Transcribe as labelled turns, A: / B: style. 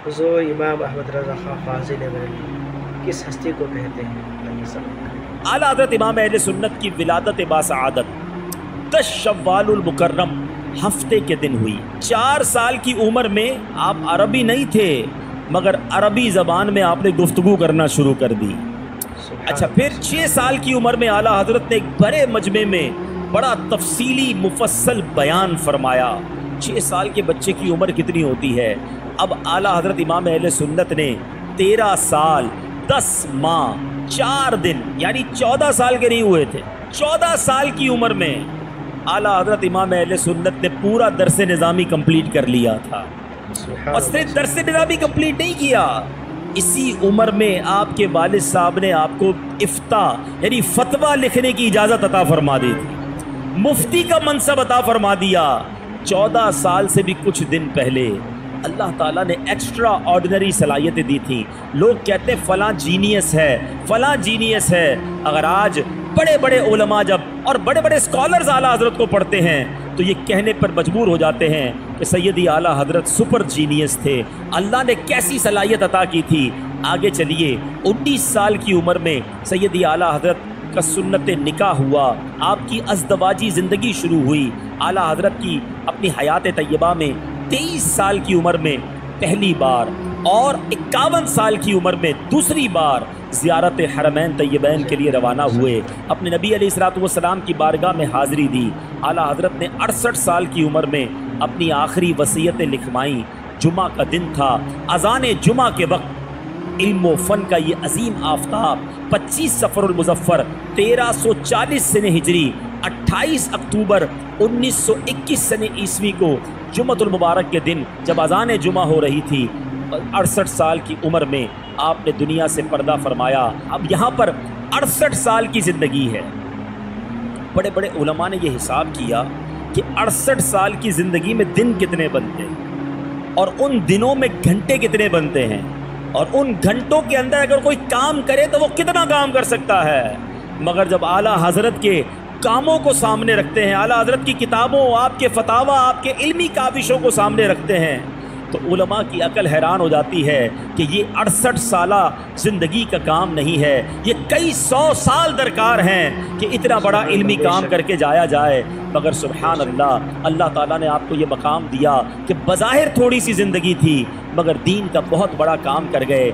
A: जो इमाम अहमद रज़ा खां फाज़िल बरेलवी किस हस्ती को कहते हैं?
B: आला हज़रत इमाम अहले सुन्नत की विलादत बासआदत 10 शव्वालुल मुकर्रम हफ्ते के दिन हुई। 4 साल की उम्र में आप अरबी नहीं थे, मगर अरबी ज़बान में आपने गुफ्तगू करना शुरू कर दी। अच्छा, फिर 6 साल की उम्र में आला हज़रत ने एक बड़े मजमे में बड़ा तफसीली मुफस्सल बयान फरमाया। 6 साल के बच्चे की उम्र कितनी होती है? अब आला हज़रत इमाम अहले सुन्नत ने 13 साल 10 माह 4 दिन यानी 14 साल के नहीं हुए थे, 14 साल की उम्र में आला हज़रत इमाम अहले सुन्नत ने पूरा दरस निज़ामी कंप्लीट कर लिया था। और सिर्फ दरस निज़ामी कंप्लीट नहीं किया, इसी उम्र में आपके वालिद साहब ने आपको इफ्ता यानी फतवा लिखने की इजाज़त अता फरमा दी थी, मुफ्ती का मनसब अता फरमा दिया। 14 साल से भी कुछ दिन पहले अल्लाह ताला ने एक्स्ट्रा ऑर्डिनरी सलाहियतें दी थी। लोग कहते हैं फ़लाँ जीनियस है, फ़लाँ जीनियस है। अगर आज बड़े बड़े उलमा जब और बड़े बड़े स्कॉलर्स आला हज़रत को पढ़ते हैं तो ये कहने पर मजबूर हो जाते हैं कि सैयदी आला हज़रत सुपर जीनियस थे। अल्लाह ने कैसी सलाहियत अता की थी। आगे चलिए, 19 साल की उम्र में सैयदी आला हज़रत का सुन्नत निकाह हुआ, आपकी अज़दवाजी ज़िंदगी शुरू हुई। आला हज़रत की अपनी हयात तय्यबा में 23 साल की उम्र में पहली बार और 51 साल की उम्र में दूसरी बार ज़ियारत हरमैन तय्यबैन के लिए रवाना हुए। अपने नबी अलैहिस्सलातु वस्सलाम की बारगाह में हाज़िरी दी। आला हज़रत ने 68 साल की उम्र में अपनी आखिरी वसीयतें लिखवाईं। जुमा का दिन था, अज़ान जुमा के वक्त इल्म व फ़न का ये अजीम आफ्ताब 25 सफ़रुल मुज़फ़्फ़र 1340 सने हिजरी 28 अक्टूबर 1921 सने ईस्वी को जुमतुल मुबारक के दिन जब अज़ान जुमा हो रही थी, 68 साल की उम्र में आपने दुनिया से पर्दा फरमाया। अब यहाँ पर 68 साल की ज़िंदगी है। बड़े बड़े उलमा ने यह हिसाब किया कि 68 साल की ज़िंदगी में दिन कितने बनते हैं और उन दिनों में घंटे कितने बनते हैं, और उन घंटों के अंदर अगर कोई काम करे तो वो कितना काम कर सकता है। मगर जब आला हज़रत के कामों को सामने रखते हैं, आला हज़रत की किताबों, आपके फतावा, आपके इल्मी काविशों को सामने रखते हैं, तो उलमा की अकल हैरान हो जाती है कि ये 68 साला ज़िंदगी का काम नहीं है, ये कई 100 साल दरकार हैं कि इतना बड़ा इल्मी काम करके जाया जाए। मगर सुभान अल्लाह, अल्लाह ताला ने आपको ये मकाम दिया कि बज़ाहिर थोड़ी सी ज़िंदगी थी मगर दीन का बहुत बड़ा काम कर गए।